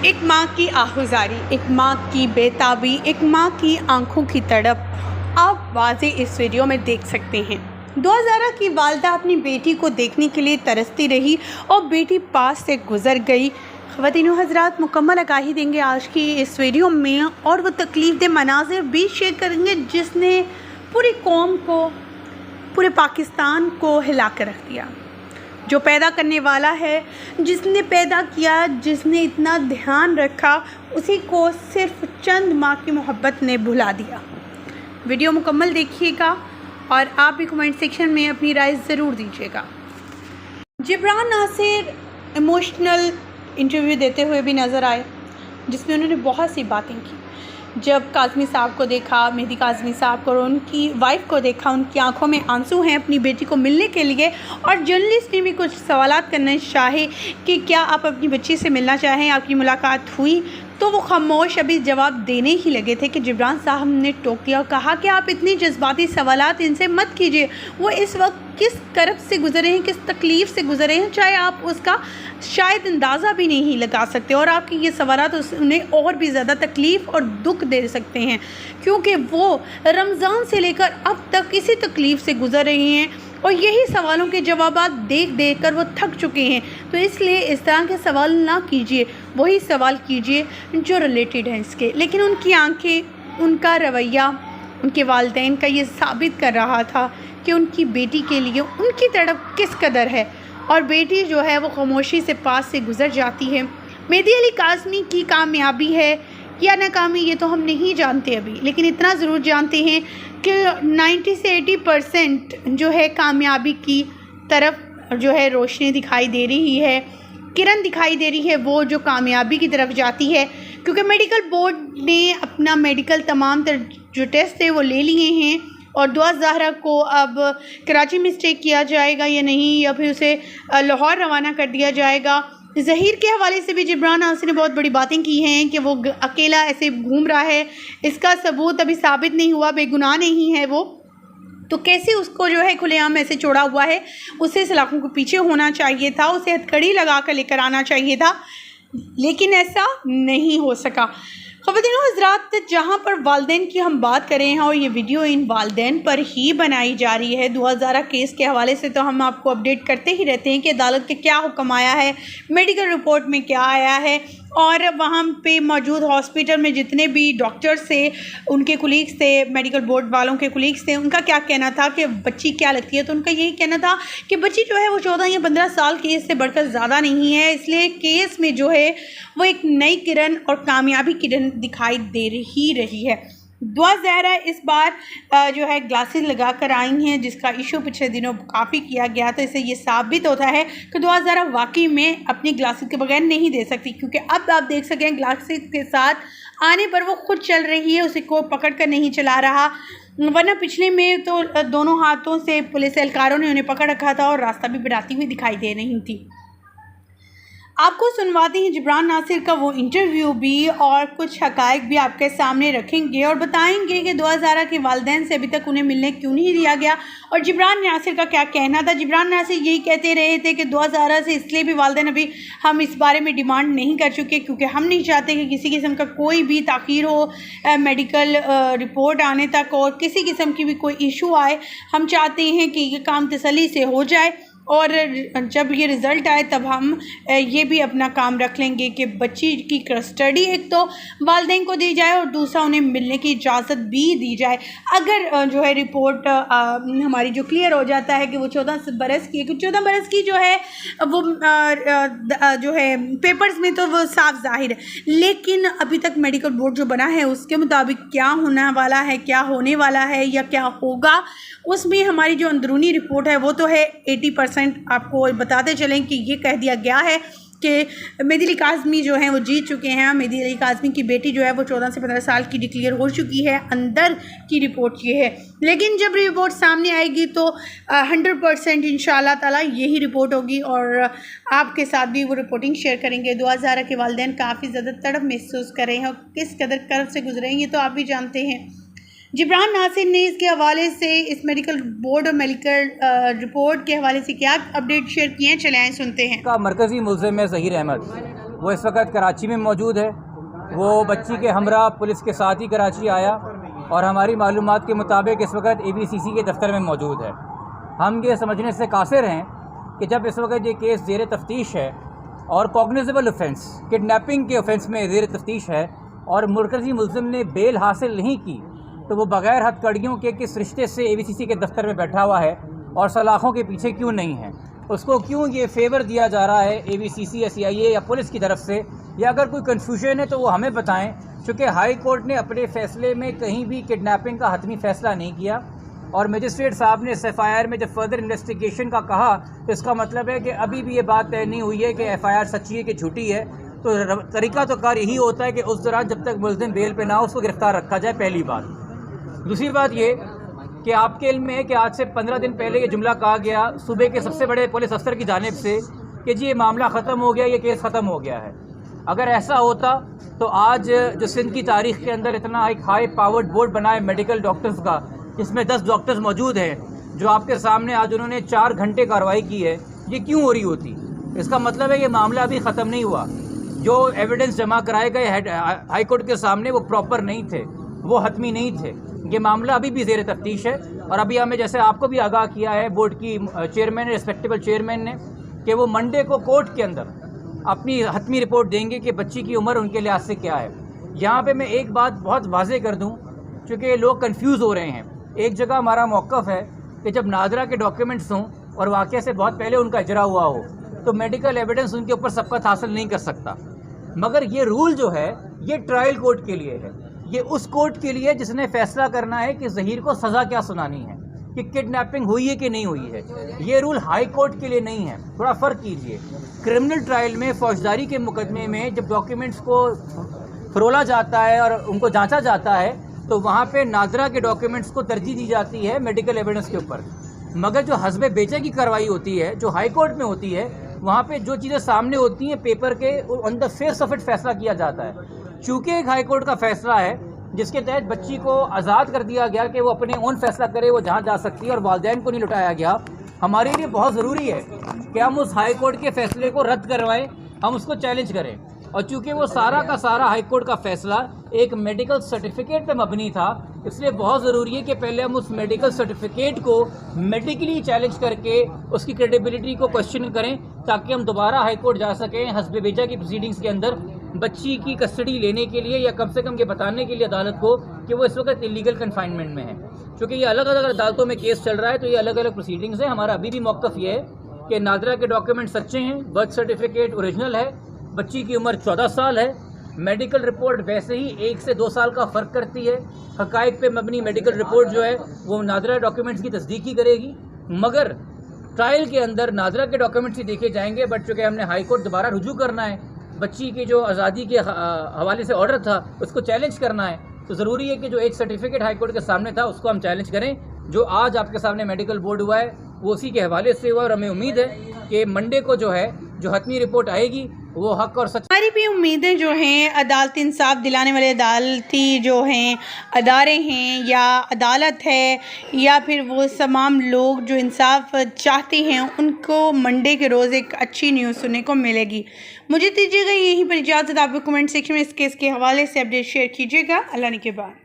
ایک ماں کی آہوزاری، ایک ماں کی بےتابی، ایک ماں کی آنکھوں کی تڑپ آپ واضح اس ویڈیو میں دیکھ سکتے ہیں۔ 2000 کی والدہ اپنی بیٹی کو دیکھنے کے لیے ترستی رہی اور بیٹی پاس سے گزر گئی۔ خواتین و حضرات، مکمل آگاہی دیں گے آج کی اس ویڈیو میں اور وہ تکلیف دہ مناظر بھی شیئر کریں گے جس نے پوری قوم کو، پورے پاکستان کو ہلا کر رکھ دیا۔ جو پیدا کرنے والا ہے، جس نے پیدا کیا، جس نے اتنا دھیان رکھا، اسی کو صرف چند ماہ کی محبت نے بھلا دیا۔ ویڈیو مکمل دیکھیے گا اور آپ بھی کمنٹ سیکشن میں اپنی رائے ضرور دیجیے گا۔ جبران ناصر ایموشنل انٹرویو دیتے ہوئے بھی نظر آئے جس میں انہوں نے بہت سی باتیں کی۔ جب کاظمی صاحب کو دیکھا، مہدی کاظمی صاحب کو اور ان کی وائف کو دیکھا، ان کی آنکھوں میں آنسو ہیں اپنی بیٹی کو ملنے کے لیے، اور جرنلسٹ نے بھی کچھ سوالات کرنا چاہے کہ کیا آپ اپنی بچی سے ملنا چاہیں، آپ کی ملاقات ہوئی، تو وہ خاموش ابھی جواب دینے ہی لگے تھے کہ جبران صاحب نے ٹوک دیا اور کہا کہ آپ اتنی جذباتی سوالات ان سے مت کیجیے، وہ اس وقت کس کرب سے گزرے ہیں، کس تکلیف سے گزرے ہیں، چاہے آپ اس کا شاید اندازہ بھی نہیں لگا سکتے، اور آپ کی یہ سوالات انہیں اور بھی زیادہ تکلیف اور دکھ دے سکتے ہیں کیونکہ وہ رمضان سے لے کر اب تک اسی تکلیف سے گزر رہی ہیں اور یہی سوالوں کے جوابات دیکھ کر وہ تھک چکے ہیں۔ تو اس لیے اس طرح کے سوال نہ کیجیے، وہی سوال کیجیے جو ریلیٹڈ ہیں اس کے۔ لیکن ان کی آنکھیں، ان کا رویہ، ان کے والدین کا یہ ثابت کر رہا تھا کہ ان کی بیٹی کے لیے ان کی تڑپ کس قدر ہے، اور بیٹی جو ہے وہ خاموشی سے پاس سے گزر جاتی ہے۔ مہدی علی کاظمی کی کامیابی ہے یا ناکامی یہ تو ہم نہیں جانتے ابھی، لیکن اتنا ضرور جانتے ہیں کہ 90 سے 80% جو ہے کامیابی کی طرف جو ہے روشنی دکھائی دے رہی ہے، کرن دکھائی دے رہی ہے، وہ جو کامیابی کی طرف جاتی ہے، کیونکہ میڈیکل بورڈ نے اپنا میڈیکل تمام تر جو ٹیسٹ ہے وہ لے لیے ہیں، اور دعا زہرا کو اب کراچی میں اسٹے کیا جائے گا یا نہیں، یا پھر اسے لاہور روانہ کر دیا جائے گا۔ ظہیر کے حوالے سے بھی جبران ناصر نے بہت بڑی باتیں کی ہیں کہ وہ اکیلا ایسے گھوم رہا ہے، اس کا ثبوت ابھی ثابت نہیں ہوا، بے گناہ نہیں ہے وہ، تو کیسے اس کو جو ہے کھلے عام ایسے چھوڑا ہوا ہے؟ اسے سلاخوں کے پیچھے ہونا چاہیے تھا، اسے ہتھکڑی لگا کر لے کر آنا چاہیے تھا، لیکن ایسا نہیں ہو سکا۔ خواتین و حضرات، جہاں پر والدین کی ہم بات کریں ہیں اور یہ ویڈیو ان والدین پر ہی بنائی جا رہی ہے، 2000 کیس کے حوالے سے تو ہم آپ کو اپڈیٹ کرتے ہی رہتے ہیں کہ عدالت کے کیا حکم آیا ہے، میڈیکل رپورٹ میں کیا آیا ہے، اور وہاں پہ موجود ہاسپٹل میں جتنے بھی ڈاکٹرز تھے، ان کے کولیگز تھے، میڈیکل بورڈ والوں کے کولیگز تھے، ان کا کیا کہنا تھا کہ بچی کیا لگتی ہے، تو ان کا یہی کہنا تھا کہ بچی جو ہے وہ 14 یا 15 سال کی اس سے بڑھ کر زیادہ نہیں ہے، اس لیے کیس میں جو ہے وہ ایک نئی کرن اور کامیابی کرن دکھائی دے رہی ہے۔ دعا زہرا اس بار جو ہے گلاسز لگا کر آئی ہیں، جس کا ایشو پچھلے دنوں کافی کیا گیا، تو اسے یہ ثابت ہوتا ہے کہ دعا زہرا واقعی میں اپنی گلاسز کے بغیر نہیں دے سکتی، کیونکہ اب آپ دیکھ سکیں گلاسز کے ساتھ آنے پر وہ خود چل رہی ہے، اسے کو پکڑ کر نہیں چلا رہا، ورنہ پچھلے میں تو دونوں ہاتھوں سے پولیس اہلکاروں نے انہیں پکڑ رکھا تھا اور راستہ بھی بناتی ہوئی دکھائی دے رہی تھی۔ آپ کو سنواتے ہیں جبران ناصر کا وہ انٹرویو بھی، اور کچھ حقائق بھی آپ کے سامنے رکھیں گے اور بتائیں گے کہ 2000 کے والدین سے ابھی تک انہیں ملنے کیوں نہیں دیا گیا، اور جبران ناصر کا کیا کہنا تھا۔ جبران ناصر یہی کہتے رہے تھے کہ 2000 سے اس لیے بھی والدین ابھی ہم اس بارے میں ڈیمانڈ نہیں کر چکے کیونکہ ہم نہیں چاہتے کہ کسی قسم کا کوئی بھی تاخیر ہو میڈیکل رپورٹ آنے تک، اور کسی قسم کی بھی کوئی ایشو آئے، ہم چاہتے ہیں کہ یہ کام تسلی سے ہو جائے، اور جب یہ رزلٹ آئے تب ہم یہ بھی اپنا کام رکھ لیں گے کہ بچی کی کسٹڈی ایک تو والدین کو دی جائے اور دوسرا انہیں ملنے کی اجازت بھی دی جائے۔ اگر جو ہے رپورٹ ہماری جو کلیئر ہو جاتا ہے کہ وہ 14 برس کی ہے، کہ 14 برس کی جو ہے وہ جو ہے پیپرز میں تو وہ صاف ظاہر ہے، لیکن ابھی تک میڈیکل بورڈ جو بنا ہے اس کے مطابق کیا ہونے والا ہے، کیا ہونے والا ہے یا کیا ہوگا، اس میں ہماری جو اندرونی رپورٹ ہے وہ تو ہے 80%۔ آپ کو بتاتے چلیں کہ یہ کہہ دیا گیا ہے کہ مہدی علی کاظمی جو ہیں وہ جیت چکے ہیں، مہدی علی کاظمی کی بیٹی جو ہے وہ 14 سے 15 سال کی ڈکلیئر ہو چکی ہے، اندر کی رپورٹ یہ ہے، لیکن جب رپورٹ سامنے آئے گی تو 100% انشاءاللہ تعالی یہی رپورٹ ہوگی، اور آپ کے ساتھ بھی وہ رپورٹنگ شیئر کریں گے۔ 2000 کے والدین کافی زیادہ تڑپ محسوس کر رہے ہیں اور کس قدر کرب سے گزرے ہیں یہ تو آپ بھی جانتے ہیں۔ جبران ناصر نے اس کے حوالے سے، اس میڈیکل بورڈ اور میڈیکل رپورٹ کے حوالے سے کیا اپڈیٹ شیئر کیے ہیں، چلیں آئیں سنتے ہیں۔ کا مرکزی ملزم ہے ظہیر احمد، وہ اس وقت کراچی میں موجود ہے. وہ بچی کے ہمراہ پولیس کے ساتھ ہی کراچی آیا اور ہماری معلومات کے مطابق اس وقت ABCC کے دفتر میں موجود ہے. ہم یہ سمجھنے سے قاصر ہیں کہ جب اس وقت یہ کیس زیر تفتیش ہے اور کوگنیزیبل اوفینس کڈنیپنگ کے اوفینس میں زیر تفتیش ہے اور مرکزی ملزم نے بیل حاصل نہیں کی تو وہ بغیر ہتھ کڑیوں کے کس رشتے سے ABCC کے دفتر میں بیٹھا ہوا ہے اور سلاخوں کے پیچھے کیوں نہیں ہے. اس کو کیوں یہ فیور دیا جا رہا ہے ABCC یا CIA یا پولیس کی طرف سے, یا اگر کوئی کنفیوژن ہے تو وہ ہمیں بتائیں, چونکہ ہائی کورٹ نے اپنے فیصلے میں کہیں بھی کڈنیپنگ کا حتمی فیصلہ نہیں کیا اور مجسٹریٹ صاحب نے FIR میں جب فردر انویسٹیگیشن کا کہا تو اس کا مطلب ہے کہ ابھی بھی یہ بات طے نہیں ہوئی ہے کہ FIR سچی ہے کہ جھوٹی ہے. تو طریقہ تو کار یہی ہوتا ہے کہ اس دوران جب تک ملزم بیل پہ نہ ہو اس کو گرفتار رکھا جائے, پہلی بات. دوسری بات یہ کہ آپ کے علم میں ہے کہ آج سے 15 دن پہلے یہ جملہ کہا گیا صوبے کے سب سے بڑے پولیس افسر کی جانب سے کہ جی یہ معاملہ ختم ہو گیا, یہ کیس ختم ہو گیا ہے. اگر ایسا ہوتا تو آج جو سندھ کی تاریخ کے اندر اتنا ایک ہائی پاورڈ بورڈ بنا ہے میڈیکل ڈاکٹرز کا, جس میں 10 ڈاکٹرز موجود ہیں, جو آپ کے سامنے آج انہوں نے 4 گھنٹے کارروائی کی ہے, یہ کیوں ہو رہی ہوتی؟ اس کا مطلب ہے یہ معاملہ ابھی ختم نہیں ہوا. جو ایویڈنس جمع کرائے گئے ہائی کورٹ کے سامنے وہ پراپر نہیں تھے, وہ حتمی نہیں تھے. یہ معاملہ ابھی بھی زیر تفتیش ہے اور ابھی ہمیں جیسے آپ کو بھی آگاہ کیا ہے بورڈ کی چیئرمین ریسپیکٹیبل چیئرمین نے کہ وہ منڈے کو کورٹ کے اندر اپنی حتمی رپورٹ دیں گے کہ بچی کی عمر ان کے لحاظ سے کیا ہے. یہاں پہ میں ایک بات بہت واضح کر دوں چونکہ لوگ کنفیوز ہو رہے ہیں. ایک جگہ ہمارا موقف ہے کہ جب نادرہ کے ڈاکیومنٹس ہوں اور واقعہ سے بہت پہلے ان کا اجرا ہوا ہو تو میڈیکل ایویڈنس ان کے اوپر سبقت حاصل نہیں کر سکتا, مگر یہ رول جو ہے یہ ٹرائل کورٹ کے لیے ہے, یہ اس کورٹ کے لیے جس نے فیصلہ کرنا ہے کہ ظہیر کو سزا کیا سنانی ہے, کہ کڈنیپنگ ہوئی ہے کہ نہیں ہوئی ہے. یہ رول ہائی کورٹ کے لیے نہیں ہے, تھوڑا فرق کیجئے. کرمنل ٹرائل میں فوجداری کے مقدمے میں جب ڈاکیومنٹس کو فرولا جاتا ہے اور ان کو جانچا جاتا ہے تو وہاں پہ نادرہ کے ڈاکیومنٹس کو ترجیح دی جاتی ہے میڈیکل ایویڈنس کے اوپر. مگر جو حسب بیچے کی کارروائی ہوتی ہے جو ہائی کورٹ میں ہوتی ہے وہاں پہ جو چیزیں سامنے ہوتی ہیں پیپر کے آن دا فیس آف اٹ فیصلہ کیا جاتا ہے. چونکہ ایک ہائی کورٹ کا فیصلہ ہے جس کے تحت بچی کو آزاد کر دیا گیا کہ وہ اپنے اون فیصلہ کرے, وہ جہاں جا سکتی ہے اور والدین کو نہیں لٹایا گیا, ہمارے لیے بہت ضروری ہے کہ ہم اس ہائی کورٹ کے فیصلے کو رد کروائیں, ہم اس کو چیلنج کریں. اور چونکہ وہ سارا کا سارا ہائی کورٹ کا فیصلہ ایک میڈیکل سرٹیفکیٹ پہ مبنی تھا, اس لیے بہت ضروری ہے کہ پہلے ہم اس میڈیکل سرٹیفکیٹ کو میڈیکلی چیلنج کر کے اس کی کریڈیبلٹی کو کوشچن کریں تاکہ ہم دوبارہ ہائی کورٹ جا سکیں حسب بیجا کی پروسیڈنگز کے اندر بچی کی کسٹڈی لینے کے لیے, یا کم سے کم یہ بتانے کے لیے عدالت کو کہ وہ اس وقت انلیگل کنفائنمنٹ میں ہے. چونکہ یہ الگ الگ عدالتوں میں کیس چل رہا ہے تو یہ الگ الگ پروسیڈنگز ہیں. ہمارا ابھی بھی موقف یہ ہے کہ نادرہ کے ڈاکیومنٹ سچے ہیں, برتھ سرٹیفکیٹ اوریجنل ہے, بچی کی عمر 14 سال ہے, میڈیکل رپورٹ ویسے ہی 1 سے 2 سال کا فرق کرتی ہے. حقائق پہ مبنی میڈیکل رپورٹ جو ہے وہ نادرہ ڈاکیومنٹس کی تصدیق ہی کرے گی, مگر ٹرائل کے اندر نادرہ کے ڈاکیومنٹس ہی دیکھے جائیں گے. بٹ چونکہ ہم نے ہائی کورٹ دوبارہ رجوع کرنا ہے, بچی کی جو آزادی کے حوالے سے آرڈر تھا اس کو چیلنج کرنا ہے, تو ضروری ہے کہ جو ایک سرٹیفکیٹ ہائی کورٹ کے سامنے تھا اس کو ہم چیلنج کریں. جو آج آپ کے سامنے میڈیکل بورڈ ہوا ہے وہ اسی کے حوالے سے ہوا, اور ہمیں امید ہے کہ منڈے کو جو ہے جو حتمی رپورٹ آئے گی وہ حق اور سچ. ہماری بھی امیدیں جو ہیں عدالتی انصاف دلانے والے عدالتی جو ہیں ادارے ہیں یا عدالت ہے یا پھر وہ تمام لوگ جو انصاف چاہتے ہیں ان کو منڈے کے روز ایک اچھی نیوز سننے کو ملے گی. مجھے دیجیے گا یہیں پر اجازت. آپ کو کمنٹ سیکشن میں اس کیس کے حوالے سے اپڈیٹ شیئر کیجیے گا. اللہ نے کے بعد.